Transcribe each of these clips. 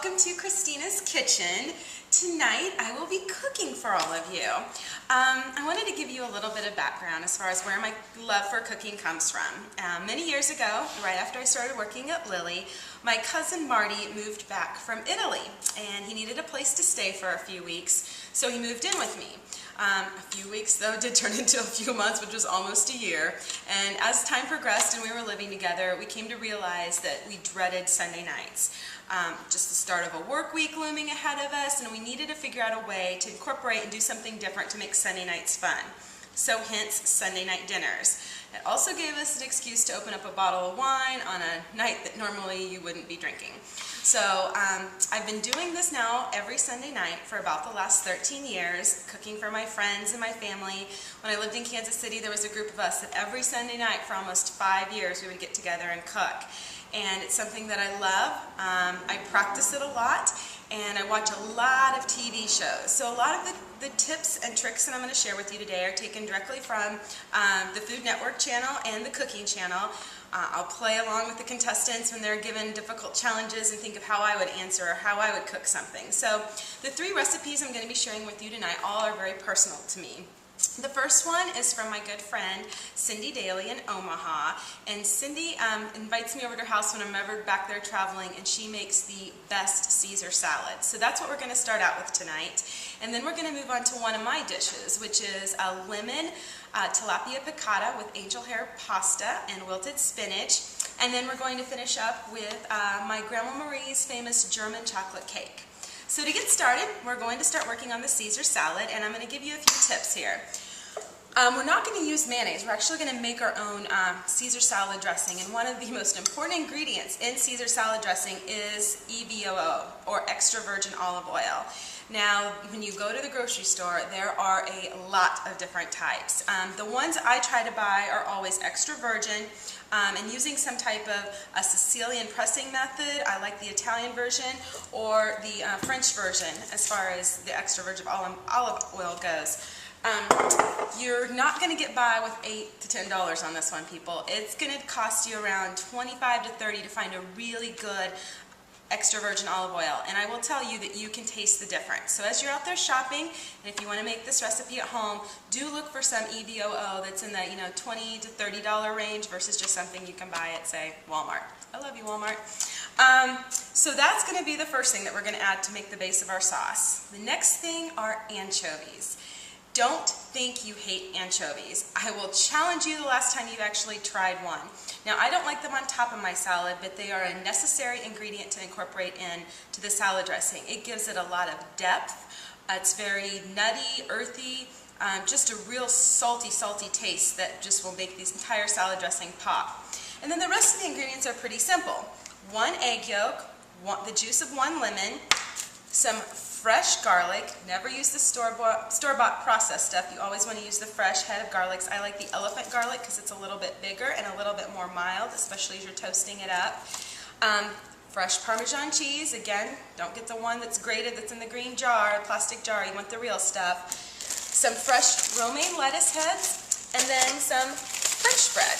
welcome to Kristina's Kitchen. Tonight I will be cooking for all of you. I wanted to give you a little bit of background as far as where my love for cooking comes from. Many years ago, right after I started working at Lilly, my cousin Marty moved back from Italy and he needed a place to stay for a few weeks, so he moved in with me. A few weeks though did turn into a few months, which was almost a year, and as time progressed and we were living together, we came to realize that we dreaded Sunday nights. Just the start of a work week looming ahead of us, and we needed to figure out a way to incorporate and do something different to make Sunday nights fun. So hence Sunday night dinners. It also gave us an excuse to open up a bottle of wine on a night that normally you wouldn't be drinking. So I've been doing this now every Sunday night for about the last 13 years, cooking for my friends and my family. When I lived in Kansas City, there was a group of us that every Sunday night for almost 5 years we would get together and cook. And it's something that I love. I practice it a lot, and I watch a lot of TV shows. So a lot of the tips and tricks that I'm going to share with you today are taken directly from the Food Network channel and the Cooking channel. I'll play along with the contestants when they're given difficult challenges and think of how I would answer or how I would cook something. So the 3 recipes I'm going to be sharing with you tonight all are very personal to me. The first one is from my good friend Cindy Daly in Omaha, and Cindy invites me over to her house when I'm ever back there traveling, and she makes the best Caesar salad. So that's what we're going to start out with tonight, and then we're going to move on to one of my dishes, which is a lemon tilapia piccata with angel hair pasta and wilted spinach, and then we're going to finish up with my Grandma Marie's famous German chocolate cake. So to get started, we're going to start working on the Caesar salad, and I'm going to give you a few tips here. We're not going to use mayonnaise. We're actually going to make our own Caesar salad dressing, and one of the most important ingredients in Caesar salad dressing is EVOO, or extra virgin olive oil. Now, when you go to the grocery store, there are a lot of different types. The ones I try to buy are always extra virgin, and using some type of a Sicilian pressing method. I like the Italian version or the French version as far as the extra virgin olive oil goes. You're not going to get by with $8 to $10 on this one, people. It's going to cost you around $25 to $30 to find a really good extra virgin olive oil, and I will tell you that you can taste the difference. So as you're out there shopping, and if you want to make this recipe at home, do look for some EVOO that's in the $20 to $30 range versus just something you can buy at, say, Walmart. I love you, Walmart. So that's going to be the first thing that we're going to add to make the base of our sauce. The next thing are anchovies. Don't think you hate anchovies. I will challenge you the last time you've actually tried one. Now, I don't like them on top of my salad, but they are a necessary ingredient to incorporate into the salad dressing. It gives it a lot of depth. It's very nutty, earthy, just a real salty taste that just will make this entire salad dressing pop. And then the rest of the ingredients are pretty simple. 1 egg yolk, the juice of 1 lemon, some fresh garlic. Never use the store-bought processed stuff. You always want to use the fresh head of garlics. I like the elephant garlic because it's a little bit bigger and a little bit more mild, especially as you're toasting it up. Fresh Parmesan cheese. Again, don't get the one that's grated that's in the green jar, plastic jar. You want the real stuff. Some fresh romaine lettuce heads, and then some French bread.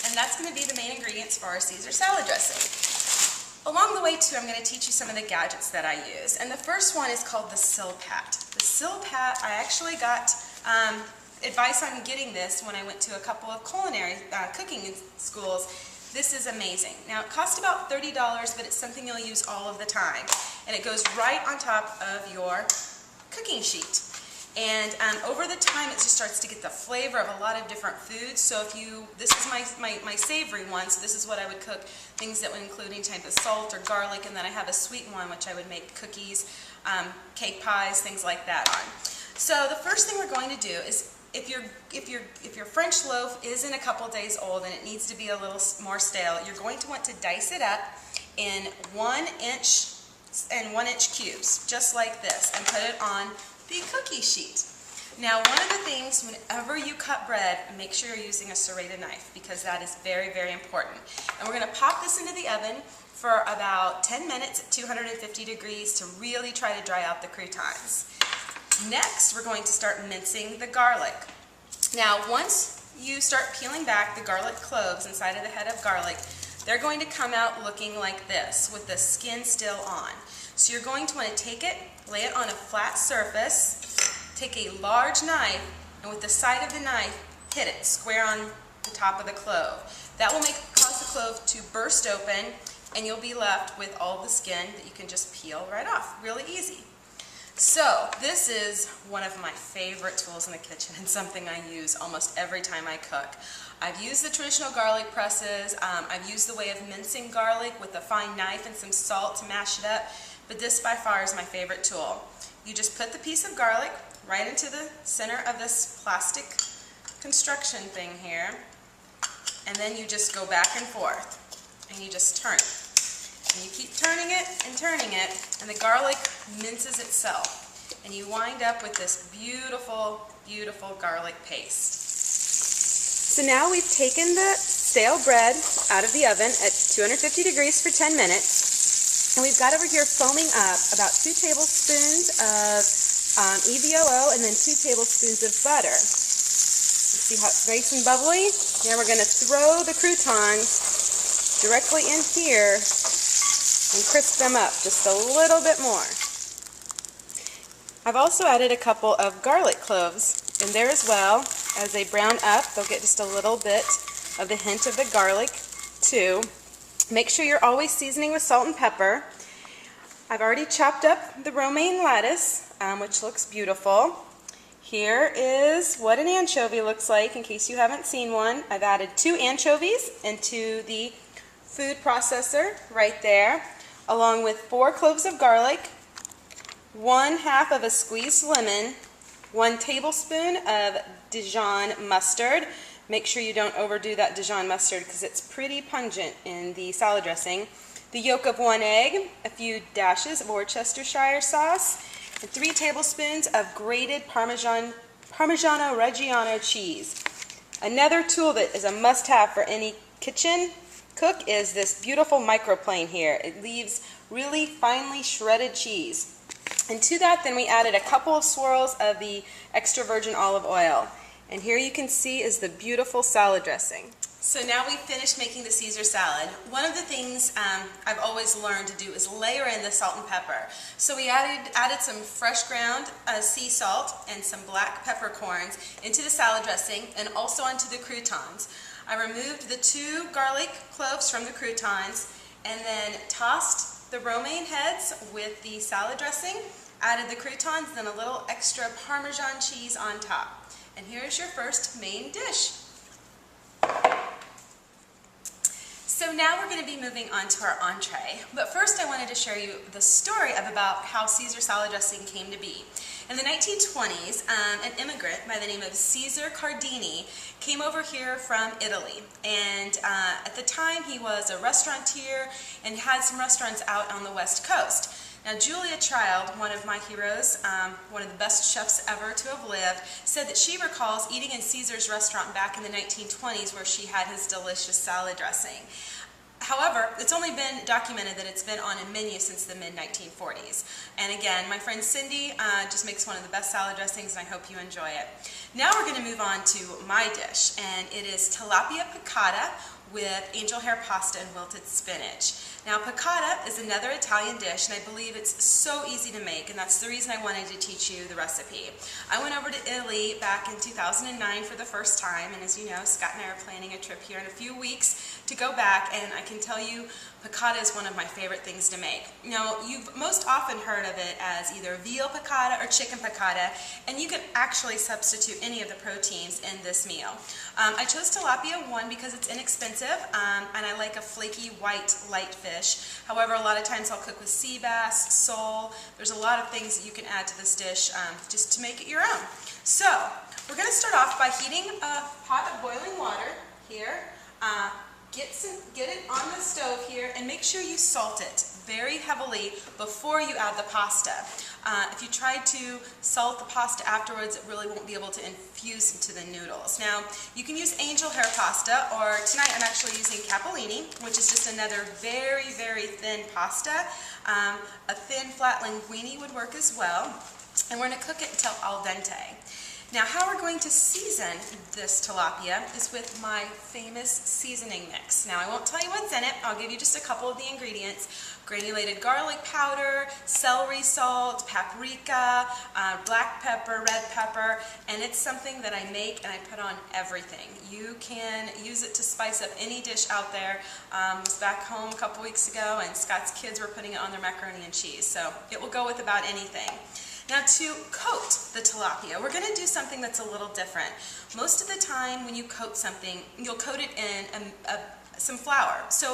And that's going to be the main ingredients for our Caesar salad dressing. Along the way, too, I'm going to teach you some of the gadgets that I use. And the first one is called the Silpat. The Silpat, I actually got advice on getting this when I went to a couple of culinary cooking schools. This is amazing. Now, it costs about $30, but it's something you'll use all of the time. And it goes right on top of your cooking sheet. And over the time, it just starts to get the flavor of a lot of different foods. So if this is my savory one, so this is what I would cook, things that would include any type of salt or garlic, and then I have a sweet one, which I would make cookies, cake pies, things like that on. So the first thing we're going to do is, if your French loaf isn't a couple days old and it needs to be a little more stale, you're going to want to dice it up in 1-inch and 1-inch cubes, just like this, and put it on the cookie sheet. Now, one of the things, whenever you cut bread, make sure you're using a serrated knife, because that is very, very important. And we're going to pop this into the oven for about 10 minutes at 250 degrees to really try to dry out the croutons. Next, we're going to start mincing the garlic. Now, once you start peeling back the garlic cloves inside of the head of garlic, they're going to come out looking like this with the skin still on. So you're going to want to take it, lay it on a flat surface, take a large knife, and with the side of the knife, hit it square on the top of the clove. That will cause the clove to burst open, and you'll be left with all the skin that you can just peel right off. Really easy. So this is one of my favorite tools in the kitchen and something I use almost every time I cook. I've used the traditional garlic presses, I've used the way of mincing garlic with a fine knife and some salt to mash it up, but this by far is my favorite tool. You just put the piece of garlic right into the center of this plastic construction thing here, and then you just go back and forth, and you just turn it. And you keep turning it, and the garlic minces itself. And you wind up with this beautiful, beautiful garlic paste. So now we've taken the stale bread out of the oven at 250 degrees for 10 minutes. And we've got over here foaming up about 2 tablespoons of EVOO and then 2 tablespoons of butter. See how it's nice and bubbly? Now we're going to throw the croutons directly in here and crisp them up just a little bit more. I've also added a couple of garlic cloves in there as well. As they brown up, they'll get just a little bit of the hint of the garlic too. Make sure you're always seasoning with salt and pepper. I've already chopped up the romaine lettuce, which looks beautiful. Here is what an anchovy looks like in case you haven't seen one. I've added 2 anchovies into the food processor right there, along with 4 cloves of garlic, 1/2 of a squeezed lemon, 1 tablespoon of Dijon mustard. Make sure you don't overdo that Dijon mustard because it's pretty pungent in the salad dressing. The yolk of 1 egg, a few dashes of Worcestershire sauce, and 3 tablespoons of grated Parmesan Reggiano cheese. Another tool that is a must-have for any kitchen cook is this beautiful microplane here. It leaves really finely shredded cheese. And to that then we added a couple of swirls of the extra virgin olive oil. And here you can see is the beautiful salad dressing. So now we've finished making the Caesar salad. One of the things I've always learned to do is layer in the salt and pepper. So we added some fresh ground sea salt and some black peppercorns into the salad dressing and also onto the croutons. I removed the 2 garlic cloves from the croutons and then tossed the romaine heads with the salad dressing, added the croutons, then a little extra Parmesan cheese on top. And here's your first main dish. So now we're going to be moving on to our entree. But first I wanted to share you the story about how Caesar salad dressing came to be. In the 1920s, an immigrant by the name of Caesar Cardini came over here from Italy. And at the time he was a restaurateur and had some restaurants out on the West Coast. Now Julia Child, one of my heroes, one of the best chefs ever to have lived, said that she recalls eating in Caesar's restaurant back in the 1920s where she had his delicious salad dressing. However, it's only been documented that it's been on a menu since the mid-1940s. And again, my friend Cindy just makes one of the best salad dressings, and I hope you enjoy it. Now we're going to move on to my dish, and it is tilapia piccata with angel hair pasta and wilted spinach. Now piccata is another Italian dish, and I believe it's so easy to make, and that's the reason I wanted to teach you the recipe. I went over to Italy back in 2009 for the first time, and as you know, Scott and I are planning a trip here in a few weeks to go back, and I can tell you piccata is one of my favorite things to make. Now, you've most often heard of it as either veal piccata or chicken piccata, and you can actually substitute any of the proteins in this meal. I chose tilapia, one, because it's inexpensive, and I like a flaky white light fish. However, a lot of times I'll cook with sea bass, sole. There's a lot of things that you can add to this dish just to make it your own. So, we're going to start off by heating a pot of boiling water here. Get it on the stove here and make sure you salt it very heavily before you add the pasta. If you try to salt the pasta afterwards, it really won't be able to infuse into the noodles. Now, you can use angel hair pasta, or tonight I'm actually using capellini, which is just another very, very thin pasta. A thin flat linguine would work as well. And we're going to cook it until al dente. Now, how we're going to season this tilapia is with my famous seasoning mix. Now, I won't tell you what's in it. I'll give you just a couple of the ingredients. Granulated garlic powder, celery salt, paprika, black pepper, red pepper, and it's something that I make and I put on everything. You can use it to spice up any dish out there. I was back home a couple weeks ago and Scott's kids were putting it on their macaroni and cheese, so it will go with about anything. Now, to coat the tilapia, we're going to do something that's a little different. Most of the time when you coat something, you'll coat it in some flour. So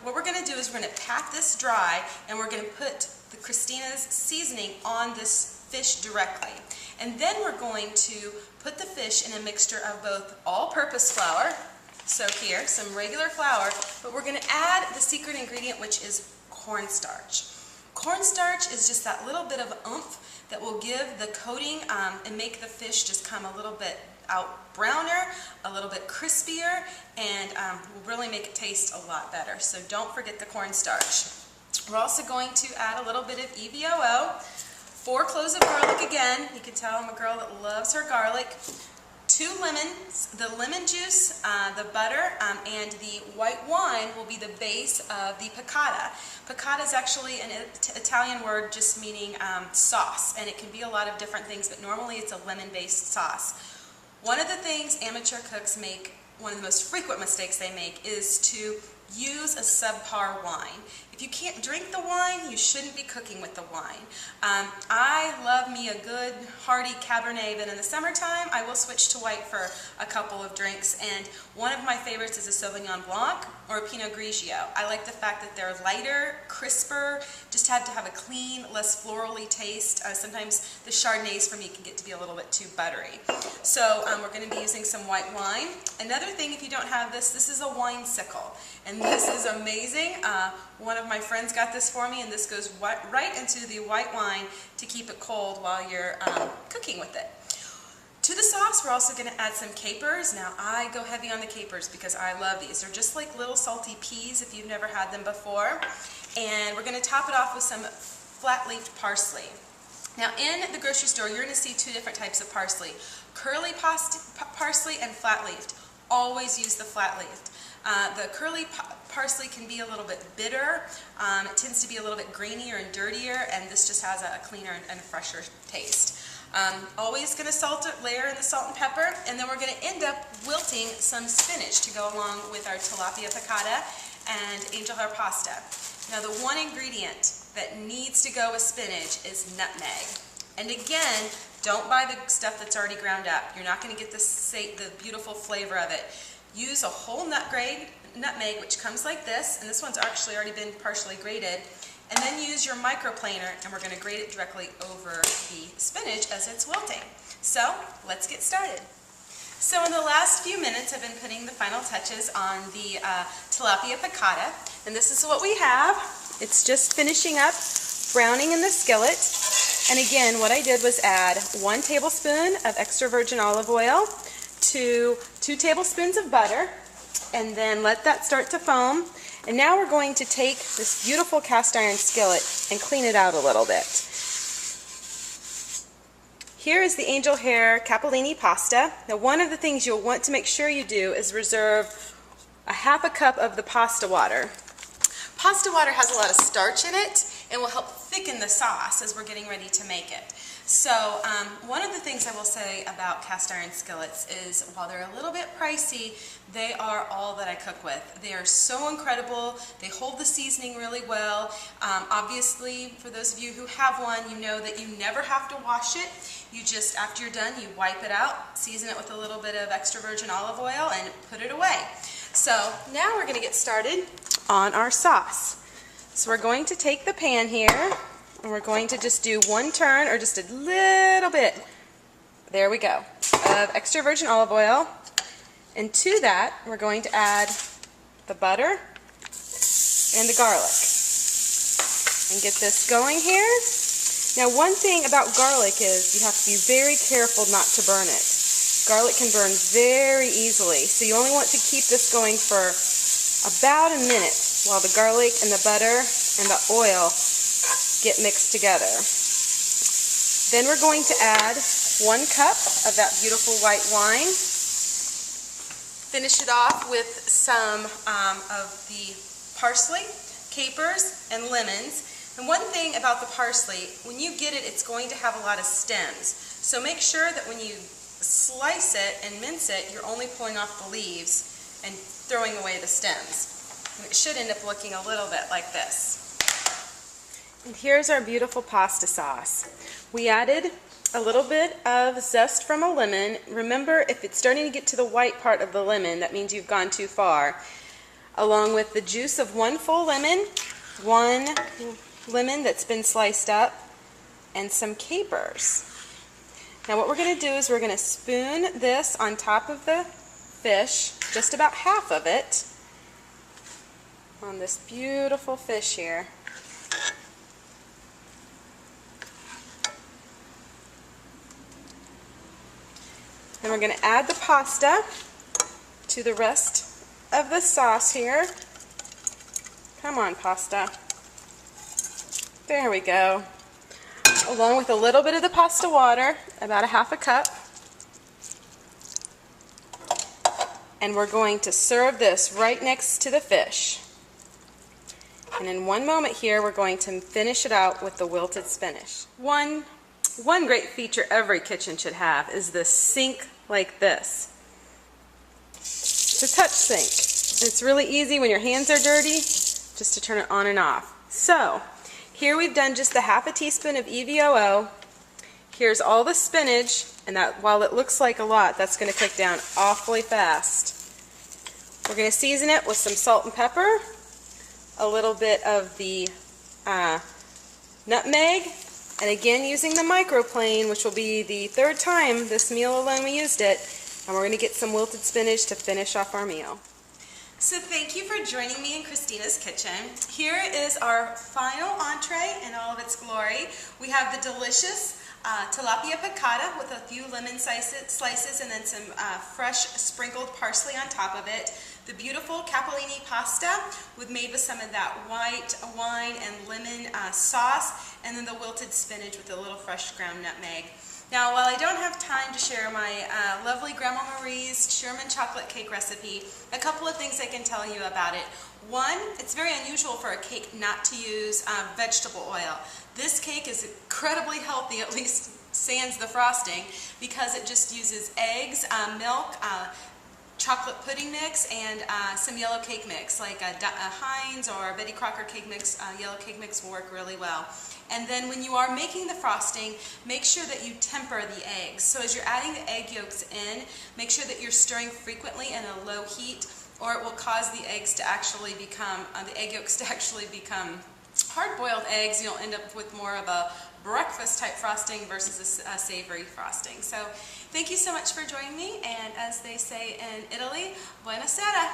what we're going to do is we're going to pat this dry and we're going to put the Kristina's seasoning on this fish directly. And then we're going to put the fish in a mixture of both all-purpose flour, so here, some regular flour, but we're going to add the secret ingredient, which is cornstarch. Cornstarch is just that little bit of oomph that will give the coating and make the fish just come a little bit out browner, a little bit crispier, and will really make it taste a lot better. So don't forget the cornstarch. We're also going to add a little bit of EVOO, 4 cloves of garlic again. You can tell I'm a girl that loves her garlic. 2 lemons, the lemon juice, the butter, and the white wine will be the base of the piccata. Piccata is actually an Italian word just meaning sauce, and it can be a lot of different things, but normally it's a lemon-based sauce. One of the things amateur cooks make, one of the most frequent mistakes they make, is to use a subpar wine. If you can't drink the wine, you shouldn't be cooking with the wine. I love me a good hearty Cabernet, but in the summertime I will switch to white for a couple of drinks, and one of my favorites is a Sauvignon Blanc or a Pinot Grigio. I like the fact that they're lighter, crisper, just have to have a clean, less florally taste. Sometimes the Chardonnays for me can get to be a little bit too buttery. So we're going to be using some white wine. Another thing, if you don't have this, this is a wine sickle, and this is amazing. One of my friends got this for me, and this goes right into the white wine to keep it cold while you're cooking with it. To the sauce, we're also going to add some capers. Now, I go heavy on the capers because I love these. They're just like little salty peas if you've never had them before. And we're going to top it off with some flat-leafed parsley. Now, in the grocery store, you're going to see 2 different types of parsley. Curly parsley and flat-leafed. Always use the flat-leafed. The curly parsley can be a little bit bitter. It tends to be a little bit greenier and dirtier, and this just has a cleaner and fresher taste. Always going to layer in the salt and pepper, and then we're going to end up wilting some spinach to go along with our tilapia piccata and angel hair pasta. Now, the one ingredient that needs to go with spinach is nutmeg. And again, don't buy the stuff that's already ground up. You're not going to get the beautiful flavor of it. Use a whole nutmeg, which comes like this, and this one's actually already been partially grated, and then use your microplaner, and we're going to grate it directly over the spinach as it's wilting. So let's get started. So in the last few minutes, I've been putting the final touches on the tilapia piccata, and this is what we have. It's just finishing up browning in the skillet. And again, what I did was add 1 tablespoon of extra virgin olive oil to 2 tablespoons of butter, and then let that start to foam. And now we're going to take this beautiful cast iron skillet and clean it out a little bit. Here is the angel hair capellini pasta. Now, one of the things you'll want to make sure you do is reserve a ½ cup of the pasta water. Pasta water has a lot of starch in it and will help thicken the sauce as we're getting ready to make it. So one of the things I will say about cast iron skillets is while they're a little bit pricey, they are all that I cook with. They are so incredible. They hold the seasoning really well. Obviously, for those of you who have one, you know that you never have to wash it. You just, after you're done, you wipe it out, season it with a little bit of extra virgin olive oil, and put it away. So now we're going to get started on our sauce. So we're going to take the pan here, and we're going to just do 1 turn, or just a little bit, there we go, of extra virgin olive oil. And to that, we're going to add the butter and the garlic. And get this going here. Now, one thing about garlic is you have to be very careful not to burn it. Garlic can burn very easily, so you only want to keep this going for about a minute while the garlic and the butter and the oil get mixed together. Then we're going to add 1 cup of that beautiful white wine. Finish it off with some of the parsley, capers, and lemons. And one thing about the parsley, when you get it, it's going to have a lot of stems. So make sure that when you slice it and mince it, you're only pulling off the leaves and throwing away the stems. And it should end up looking a little bit like this. And here's our beautiful pasta sauce. We added a little bit of zest from a lemon. Remember, if it's starting to get to the white part of the lemon, that means you've gone too far. Along with the juice of 1 full lemon, 1 lemon that's been sliced up, and some capers. Now what we're going to do is we're going to spoon this on top of the fish, just about half of it, on this beautiful fish here. Then we're going to add the pasta to the rest of the sauce here. Come on, pasta. There we go. Along with a little bit of the pasta water, about a half a cup. And we're going to serve this right next to the fish. And in one moment here, we're going to finish it out with the wilted spinach. One great feature every kitchen should have is this sink like this. It's a touch sink. It's really easy when your hands are dirty just to turn it on and off. So here we've done just a half a teaspoon of EVOO. Here's all the spinach, and that while it looks like a lot, that's going to cook down awfully fast. We're going to season it with some salt and pepper, a little bit of the nutmeg, and again using the microplane, which will be the 3rd time this meal alone we used it, and we're going to get some wilted spinach to finish off our meal. So thank you for joining me in Kristina's kitchen. Here is our final entree in all of its glory. We have the delicious tilapia piccata with a few lemon slices and then some fresh sprinkled parsley on top of it. The beautiful capellini pasta made with some of that white wine and lemon sauce, and then the wilted spinach with a little fresh ground nutmeg. Now, while I don't have time to share my lovely Grandma Marie's Sherman chocolate cake recipe, a couple of things I can tell you about it. One, it's very unusual for a cake not to use vegetable oil. This cake is incredibly healthy, at least sans the frosting, because it just uses eggs, milk, chocolate pudding mix, and some yellow cake mix, like a Heinz or Betty Crocker cake mix. Yellow cake mix will work really well. And then when you are making the frosting, make sure that you temper the eggs. So as you're adding the egg yolks in, make sure that you're stirring frequently in a low heat, or it will cause the eggs to actually become, the egg yolks to actually become hard-boiled eggs. You'll end up with more of a breakfast type frosting versus a savory frosting. So thank you so much for joining me, and as they say in Italy, buona sera!